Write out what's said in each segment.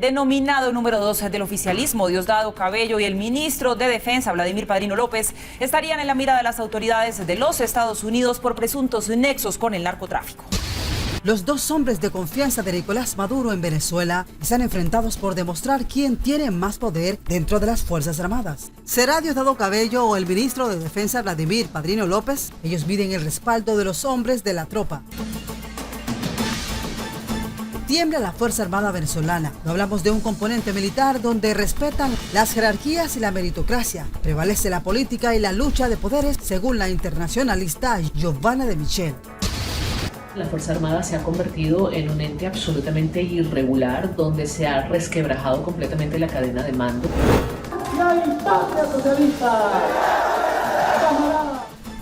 denominado número 2 del oficialismo, Diosdado Cabello, y el ministro de Defensa, Vladimir Padrino López, estarían en la mira de las autoridades de los Estados Unidos por presuntos nexos con el narcotráfico. Los dos hombres de confianza de Nicolás Maduro en Venezuela están enfrentados por demostrar quién tiene más poder dentro de las Fuerzas Armadas. ¿Será Diosdado Cabello o el ministro de Defensa Vladimir Padrino López? Ellos miden el respaldo de los hombres de la tropa. Tiembla la Fuerza Armada venezolana. No hablamos de un componente militar donde respetan las jerarquías y la meritocracia. Prevalece la política y la lucha de poderes, según la internacionalista Giovanna de Michel. La Fuerza Armada se ha convertido en un ente absolutamente irregular, donde se ha resquebrajado completamente la cadena de mando. ¡La patria socialista!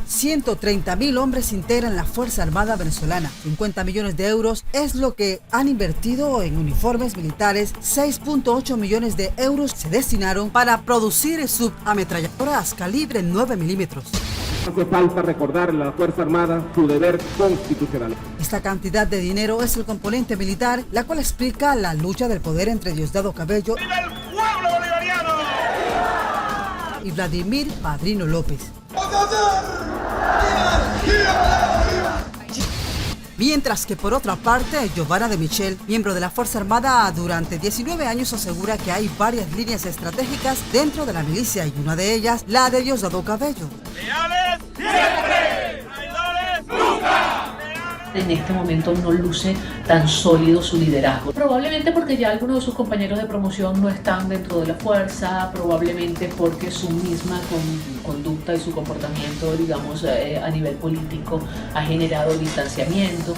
130.000 hombres integran la Fuerza Armada venezolana. 50 millones de euros es lo que han invertido en uniformes militares. 6.8 millones de euros se destinaron para producir subametralladoras calibre 9 milímetros. Hace falta recordarle a la Fuerza Armada su deber constitucional. Esta cantidad de dinero es el componente militar, la cual explica la lucha del poder entre Diosdado Cabello ¡Viva el pueblo bolivariano! y Vladimir Padrino López. Mientras que por otra parte, Giovanna de Michel, miembro de la Fuerza Armada durante 19 años, asegura que hay varias líneas estratégicas dentro de la milicia y una de ellas, la de Diosdado Cabello. ¡Leales siempre! ¡Traidores nunca! En este momento no luce tan sólido su liderazgo. Probablemente porque ya algunos de sus compañeros de promoción no están dentro de la fuerza, probablemente porque su misma conducta y su comportamiento, digamos, a nivel político ha generado distanciamiento.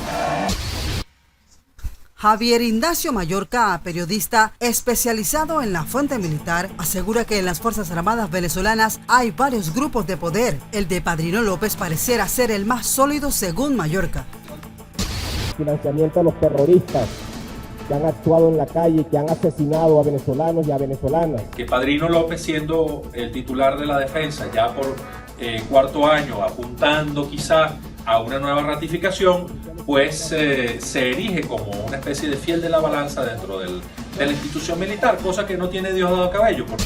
Javier Ignacio Mallorca, periodista especializado en la fuente militar, asegura que en las Fuerzas Armadas venezolanas hay varios grupos de poder. El de Padrino López pareciera ser el más sólido según Mallorca. Financiamiento a los terroristas que han actuado en la calle y que han asesinado a venezolanos y a venezolanas. Que Padrino López, siendo el titular de la defensa ya por cuarto año, apuntando quizá a una nueva ratificación, pues se erige como una especie de fiel de la balanza dentro de la institución militar, cosa que no tiene Diosdado Cabello, porque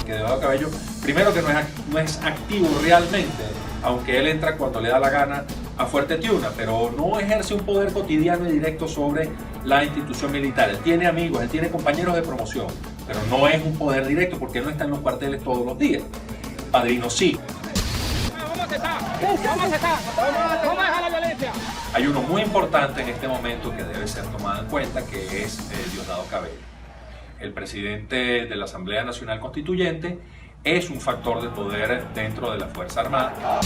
Diosdado Cabello, primero que no es activo realmente, aunque él entra cuando le da la gana a Fuerte Tiuna, pero no ejerce un poder cotidiano y directo sobre la institución militar. Él tiene amigos, él tiene compañeros de promoción, pero no es un poder directo porque él no está en los cuarteles todos los días. Padrino sí. ¿Cómo es la violencia? Hay uno muy importante en este momento que debe ser tomado en cuenta, que es Diosdado Cabello. El presidente de la Asamblea Nacional Constituyente es un factor de poder dentro de la Fuerza Armada.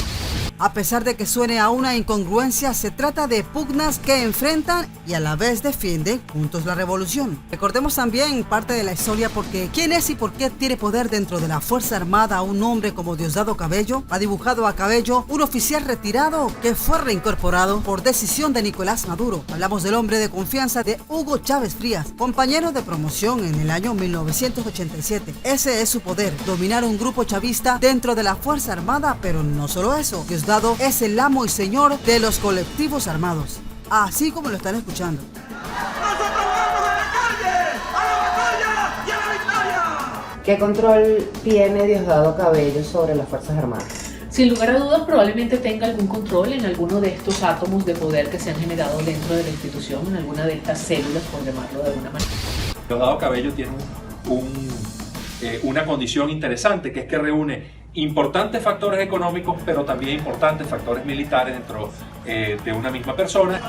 A pesar de que suene a una incongruencia, se trata de pugnas que enfrentan y a la vez defienden juntos la revolución. Recordemos también parte de la historia, porque quién es y por qué tiene poder dentro de la Fuerza Armada un hombre como Diosdado Cabello. Ha dibujado a Cabello un oficial retirado que fue reincorporado por decisión de Nicolás Maduro. Hablamos del hombre de confianza de Hugo Chávez Frías, compañero de promoción en el año 1987. Ese es su poder, dominar un grupo chavista dentro de la Fuerza Armada, pero no solo eso. Diosdado es el amo y señor de los colectivos armados, así como lo están escuchando. ¡Nosotros vamos a la calle! ¡A la batalla y a la victoria! ¿Qué control tiene Diosdado Cabello sobre las Fuerzas Armadas? Sin lugar a dudas, probablemente tenga algún control en alguno de estos átomos de poder que se han generado dentro de la institución, en alguna de estas células, por llamarlo de alguna manera. Diosdado Cabello tiene una condición interesante, que es que reúne importantes factores económicos, pero también importantes factores militares dentro de una misma persona.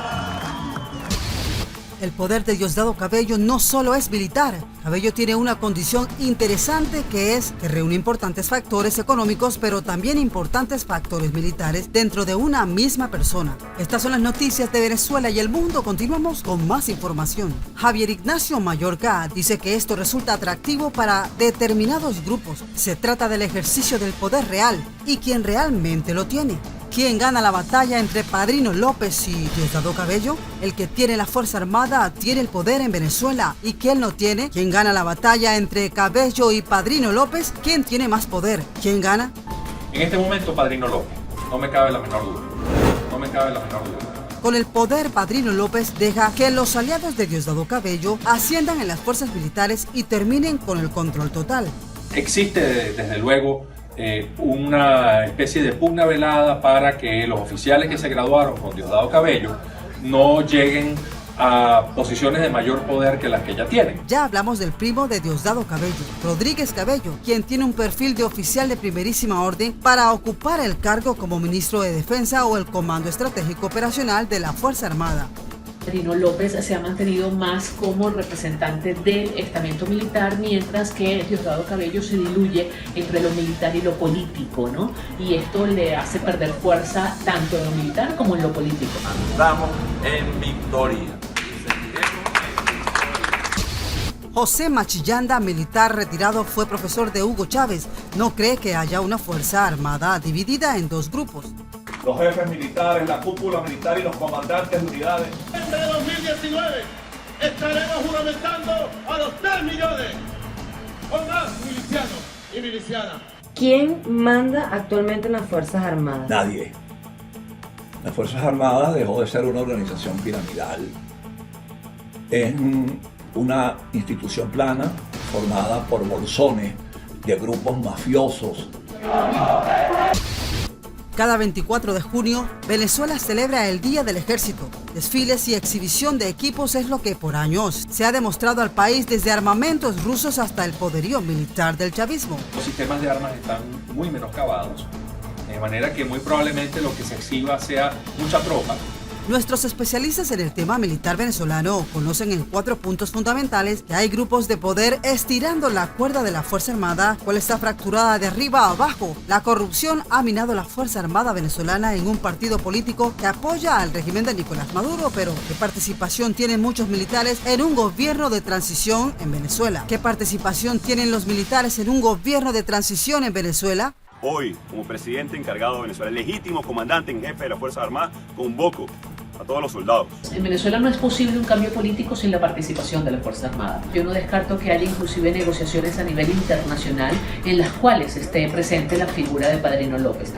El poder de Diosdado Cabello no solo es militar. Cabello tiene una condición interesante, que es que reúne importantes factores económicos, pero también importantes factores militares dentro de una misma persona. Estas son las noticias de Venezuela y el mundo. Continuamos con más información. Javier Ignacio Mallorca dice que esto resulta atractivo para determinados grupos. Se trata del ejercicio del poder real y quien realmente lo tiene. ¿Quién gana la batalla entre Padrino López y Diosdado Cabello? El que tiene la Fuerza Armada tiene el poder en Venezuela, y quien no tiene. ¿Quién gana la batalla entre Cabello y Padrino López? ¿Quién tiene más poder? ¿Quién gana? En este momento, Padrino López, no me cabe la menor duda. No me cabe la menor duda. Con el poder, Padrino López deja que los aliados de Diosdado Cabello asciendan en las fuerzas militares y terminen con el control total. Existe desde luego una especie de pugna velada para que los oficiales que se graduaron con Diosdado Cabello no lleguen a posiciones de mayor poder que las que ya tienen. Ya hablamos del primo de Diosdado Cabello, Rodríguez Cabello, quien tiene un perfil de oficial de primerísima orden para ocupar el cargo como ministro de Defensa o el Comando Estratégico Operacional de la Fuerza Armada. Padrino López se ha mantenido más como representante del estamento militar, mientras que Diosdado Cabello se diluye entre lo militar y lo político, ¿no? Y esto le hace perder fuerza tanto en lo militar como en lo político. Andamos en victoria. José Machillanda, militar retirado, fue profesor de Hugo Chávez. No cree que haya una fuerza armada dividida en dos grupos. Los jefes militares, la cúpula militar y los comandantes de unidades. En 2019 estaremos juramentando a los 3 millones o más milicianos y milicianas. ¿Quién manda actualmente en las Fuerzas Armadas? Nadie. Las Fuerzas Armadas dejó de ser una organización piramidal. Es una institución plana formada por bolsones de grupos mafiosos. Cada 24 de junio, Venezuela celebra el Día del Ejército. Desfiles y exhibición de equipos es lo que por años se ha demostrado al país, desde armamentos rusos hasta el poderío militar del chavismo. Los sistemas de armas están muy menoscabados, de manera que muy probablemente lo que se exhiba sea mucha tropa. Nuestros especialistas en el tema militar venezolano conocen en 4 puntos fundamentales que hay grupos de poder estirando la cuerda de la Fuerza Armada, cual está fracturada de arriba a abajo. La corrupción ha minado la Fuerza Armada venezolana en un partido político que apoya al régimen de Nicolás Maduro, pero ¿qué participación tienen muchos militares en un gobierno de transición en Venezuela? ¿Qué participación tienen los militares en un gobierno de transición en Venezuela? Hoy, como presidente encargado de Venezuela, legítimo comandante en jefe de la Fuerza Armada, convoco a todos los soldados. En Venezuela no es posible un cambio político sin la participación de la Fuerza Armada. Yo no descarto que haya inclusive negociaciones a nivel internacional en las cuales esté presente la figura de Padrino López.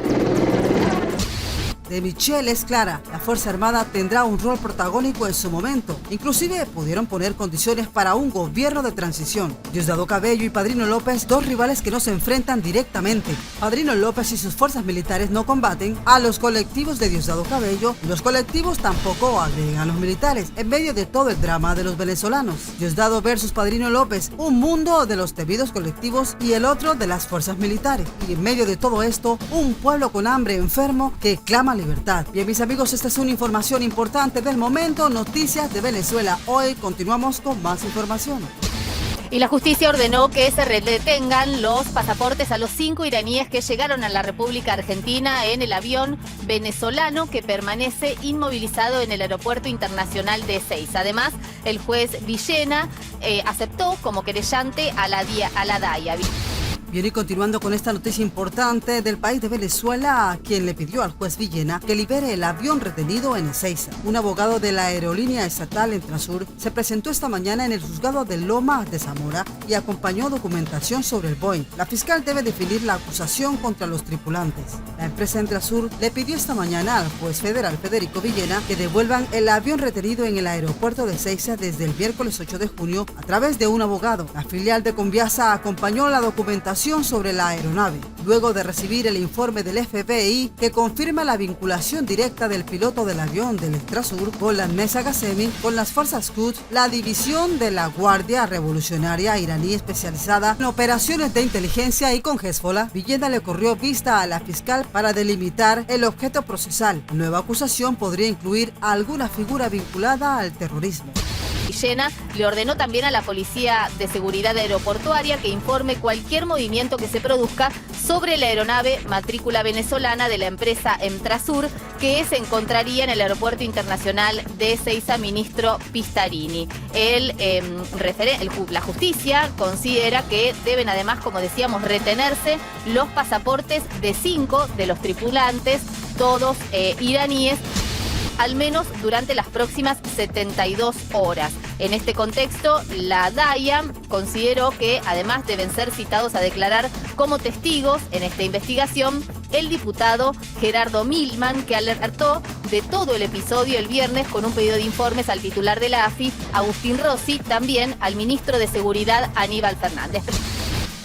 De Michel es clara, la Fuerza Armada tendrá un rol protagónico en su momento. Inclusive pudieron poner condiciones para un gobierno de transición. Diosdado Cabello y Padrino López, dos rivales que no se enfrentan directamente. Padrino López y sus fuerzas militares no combaten a los colectivos de Diosdado Cabello, y los colectivos tampoco agregan a los militares, en medio de todo el drama de los venezolanos. Diosdado versus Padrino López, un mundo de los temidos colectivos y el otro de las fuerzas militares. Y en medio de todo esto, un pueblo con hambre, enfermo, que clama libertad. Bien, mis amigos, esta es una información importante del momento. Noticias de Venezuela. Hoy continuamos con más información. Y la justicia ordenó que se detengan los pasaportes a los 5 iraníes que llegaron a la República Argentina en el avión venezolano que permanece inmovilizado en el Aeropuerto Internacional de Ezeiza. Además, el juez Villena aceptó como querellante a la DAIA. Bien, y continuando con esta noticia importante del país de Venezuela, a quien le pidió al juez Villena que libere el avión retenido en Ezeiza. Un abogado de la aerolínea estatal Entrasur se presentó esta mañana en el juzgado de Loma de Zamora y acompañó documentación sobre el Boeing. La fiscal debe definir la acusación contra los tripulantes. La empresa Entrasur le pidió esta mañana al juez federal Federico Villena que devuelvan el avión retenido en el aeropuerto de Ezeiza desde el miércoles 8 de junio a través de un abogado. La filial de Conviasa acompañó la documentación sobre la aeronave, luego de recibir el informe del FBI que confirma la vinculación directa del piloto del avión del Entrasur con la Mesa Ghassemi, con las fuerzas Quds, la división de la Guardia Revolucionaria iraní especializada en operaciones de inteligencia, y con Hezbollah. Villena le corrió vista a la fiscal para delimitar el objeto procesal. La nueva acusación podría incluir a alguna figura vinculada al terrorismo. Villena le ordenó también a la Policía de Seguridad Aeroportuaria que informe cualquier movimiento que se produzca sobre la aeronave matrícula venezolana de la empresa Entrasur que se encontraría en el Aeropuerto Internacional de Ezeiza, ministro Pistarini. La justicia considera que deben además, como decíamos, retenerse los pasaportes de 5 de los tripulantes, todos iraníes, al menos durante las próximas 72 horas. En este contexto, la DAIA consideró que además deben ser citados a declarar como testigos en esta investigación el diputado Gerardo Milman, que alertó de todo el episodio el viernes con un pedido de informes al titular de la AFI, Agustín Rossi, también al ministro de Seguridad, Aníbal Fernández.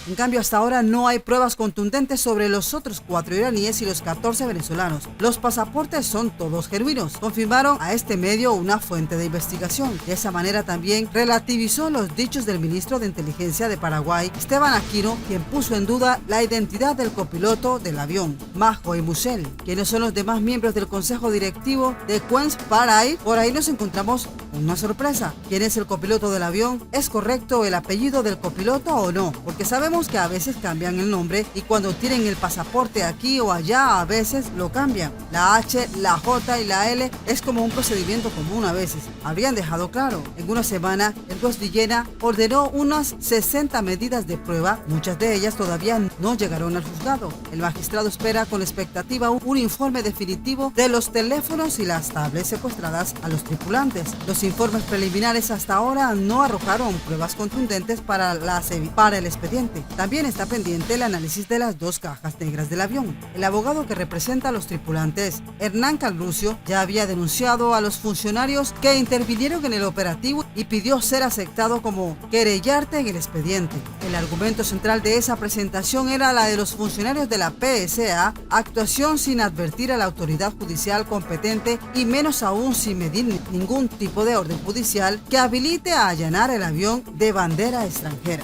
En cambio, hasta ahora no hay pruebas contundentes sobre los otros 4 iraníes y los 14 venezolanos. Los pasaportes son todos genuinos, confirmaron a este medio una fuente de investigación. De esa manera también relativizó los dichos del ministro de Inteligencia de Paraguay, Esteban Aquino, quien puso en duda la identidad del copiloto del avión, Majo y Musel, quienes son los demás miembros del consejo directivo de Queens Paraíso. Por ahí nos encontramos una sorpresa. ¿Quién es el copiloto del avión? ¿Es correcto el apellido del copiloto o no? Porque sabemos que a veces cambian el nombre y cuando tienen el pasaporte aquí o allá a veces lo cambian. La H, la J y la L es como un procedimiento común a veces. Habrían dejado claro. En una semana, el juez Villena ordenó unas 60 medidas de prueba. Muchas de ellas todavía no llegaron al juzgado. El magistrado espera con expectativa un informe definitivo de los teléfonos y las tablets secuestradas a los tripulantes. Los informes preliminares hasta ahora no arrojaron pruebas contundentes para el expediente. También está pendiente el análisis de las 2 cajas negras del avión. El abogado que representa a los tripulantes, Hernán Calrucio, ya había denunciado a los funcionarios que intervinieron en el operativo y pidió ser aceptado como querellante en el expediente. El argumento central de esa presentación era la de los funcionarios de la PSA, actuación sin advertir a la autoridad judicial competente y menos aún sin medir ningún tipo de orden judicial que habilite a allanar el avión de bandera extranjera.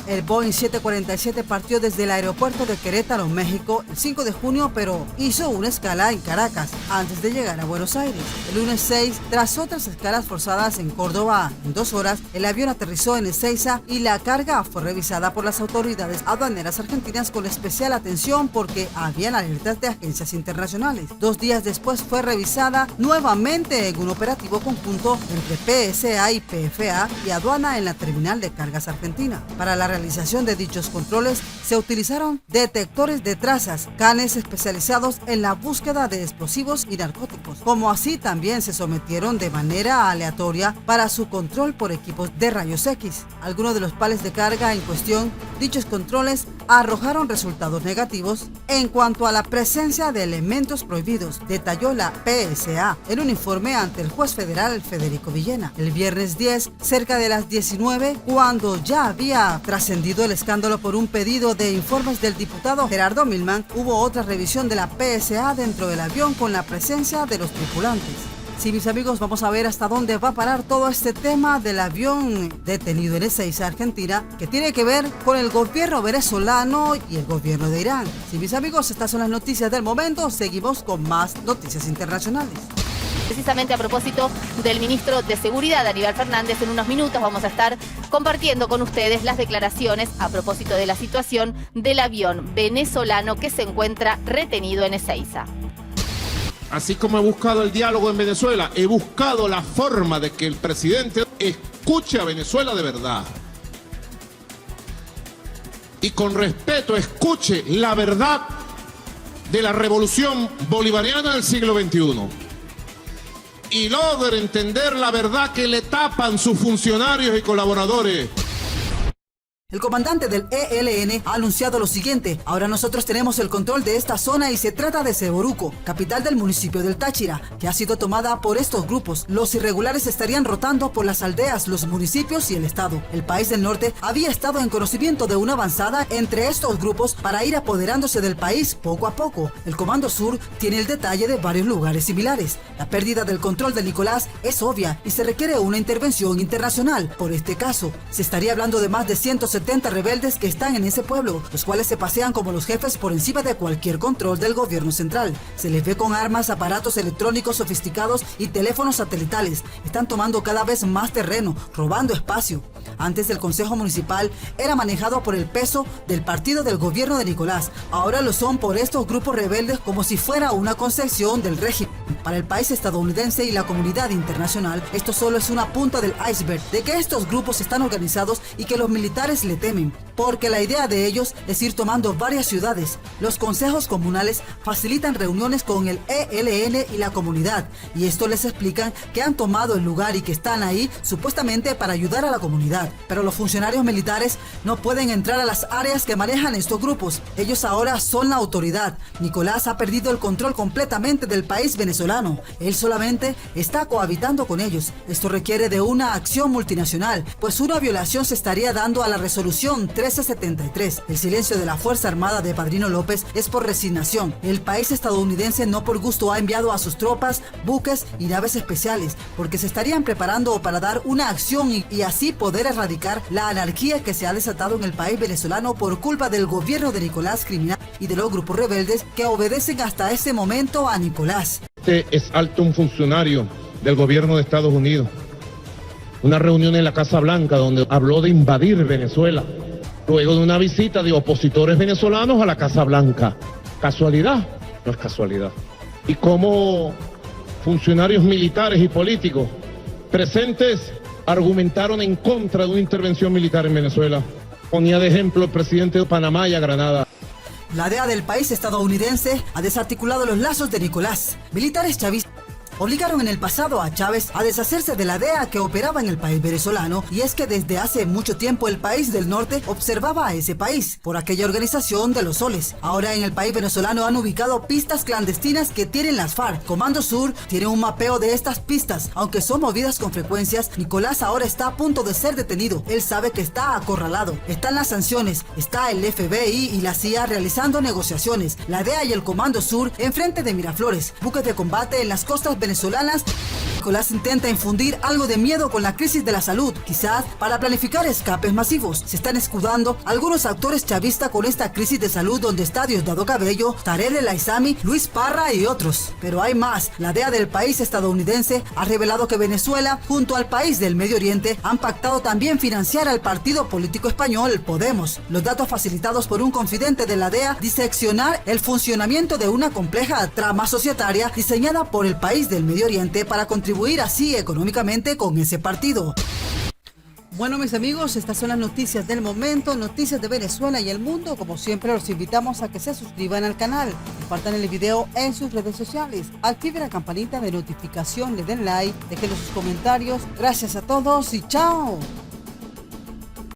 El Boeing 747 partió desde el aeropuerto de Querétaro, México, el 5 de junio, pero hizo una escala en Caracas antes de llegar a Buenos Aires. El lunes 6, tras otras escalas forzadas en Córdoba en 2 horas, el avión aterrizó en Ezeiza y la carga fue revisada por las autoridades aduaneras argentinas con especial atención porque habían alertas de agencias internacionales. 2 días después fue revisada nuevamente en un operativo conjunto entre PSA y PFA y aduana en la terminal de cargas argentina. Para la realización de dichos controles se utilizaron detectores de trazas, canes especializados en la búsqueda de explosivos y narcóticos, como así también se sometieron de manera aleatoria para su control por equipos de rayos X. Algunos de los palets de carga en cuestión, dichos controles arrojaron resultados negativos en cuanto a la presencia de elementos prohibidos, detalló la PSA en un informe ante el juez federal Federico Villena. El viernes 10, cerca de las 19, cuando ya había trascendido el escándalo por un pedido de informes del diputado Gerardo Milman, hubo otra revisión de la PSA dentro del avión con la presencia de los tripulantes. Sí, mis amigos, vamos a ver hasta dónde va a parar todo este tema del avión detenido en Ezeiza, Argentina, que tiene que ver con el gobierno venezolano y el gobierno de Irán. Sí, mis amigos, estas son las noticias del momento. Seguimos con más noticias internacionales. Precisamente a propósito del ministro de Seguridad, Aníbal Fernández, en unos minutos vamos a estar compartiendo con ustedes las declaraciones a propósito de la situación del avión venezolano que se encuentra retenido en Ezeiza. Así como he buscado el diálogo en Venezuela, he buscado la forma de que el presidente escuche a Venezuela de verdad. Y con respeto escuche la verdad de la revolución bolivariana del siglo XXI. Y logre entender la verdad que le tapan sus funcionarios y colaboradores. El comandante del ELN ha anunciado lo siguiente: ahora nosotros tenemos el control de esta zona y se trata de Seboruco, capital del municipio del Táchira, que ha sido tomada por estos grupos. Los irregulares estarían rotando por las aldeas, los municipios y el estado. El país del norte había estado en conocimiento de una avanzada entre estos grupos para ir apoderándose del país poco a poco. El Comando Sur tiene el detalle de varios lugares similares. La pérdida del control de Nicolás es obvia y se requiere una intervención internacional. Por este caso, se estaría hablando de más de 170 rebeldes que están en ese pueblo, los cuales se pasean como los jefes por encima de cualquier control del gobierno central. Se les ve con armas, aparatos electrónicos sofisticados y teléfonos satelitales. Están tomando cada vez más terreno, robando espacio. Antes el Consejo Municipal era manejado por el peso del partido del gobierno de Nicolás. Ahora lo son por estos grupos rebeldes como si fuera una concesión del régimen. Para el país estadounidense y la comunidad internacional, esto solo es una punta del iceberg de que estos grupos están organizados y que los militares le temen. porque la idea de ellos es ir tomando varias ciudades. Los consejos comunales facilitan reuniones con el ELN y la comunidad, y esto les explican que han tomado el lugar y que están ahí supuestamente para ayudar a la comunidad. Pero los funcionarios militares no pueden entrar a las áreas que manejan estos grupos. Ellos ahora son la autoridad. Nicolás ha perdido el control completamente del país venezolano. Él solamente está cohabitando con ellos. Esto requiere de una acción multinacional, pues una violación se estaría dando a la resolución 1373. El silencio de la Fuerza Armada de Padrino López es por resignación. El país estadounidense no por gusto ha enviado a sus tropas, buques y naves especiales, porque se estarían preparando para dar una acción y así poder erradicar la anarquía que se ha desatado en el país venezolano por culpa del gobierno de Nicolás criminal y de los grupos rebeldes que obedecen hasta este momento a Nicolás. Este es alto un funcionario del gobierno de Estados Unidos. Una reunión en la Casa Blanca donde habló de invadir Venezuela, luego de una visita de opositores venezolanos a la Casa Blanca. ¿Casualidad? No es casualidad. Y cómo funcionarios militares y políticos presentes argumentaron en contra de una intervención militar en Venezuela. Ponía de ejemplo el presidente de Panamá y a Granada. La DEA del país estadounidense ha desarticulado los lazos de Nicolás. Militares chavistas obligaron en el pasado a Chávez a deshacerse de la DEA que operaba en el país venezolano, y es que desde hace mucho tiempo el país del norte observaba a ese país por aquella organización de los soles. Ahora en el país venezolano han ubicado pistas clandestinas que tienen las FARC. Comando Sur tiene un mapeo de estas pistas, aunque son movidas con frecuencias. Nicolás ahora está a punto de ser detenido. Él sabe que está acorralado. Están las sanciones, está el FBI y la CIA realizando negociaciones. La DEA y el Comando Sur enfrente de Miraflores, buques de combate en las costas venezolanas. Nicolás intenta infundir algo de miedo con la crisis de la salud, quizás para planificar escapes masivos. Se están escudando algunos actores chavistas con esta crisis de salud, donde está Diosdado Cabello, Tarek El Aissami, Luis Parra y otros. Pero hay más. La DEA del país estadounidense ha revelado que Venezuela, junto al país del Medio Oriente, han pactado también financiar al partido político español Podemos. Los datos facilitados por un confidente de la DEA diseccionar el funcionamiento de una compleja trama societaria diseñada por el país del Medio Oriente para contribuir así económicamente con ese partido. Bueno, mis amigos, estas son las noticias del momento, noticias de Venezuela y el mundo. Como siempre, los invitamos a que se suscriban al canal, compartan el video en sus redes sociales, activen la campanita de notificación, le den like, dejen sus comentarios. Gracias a todos y chao.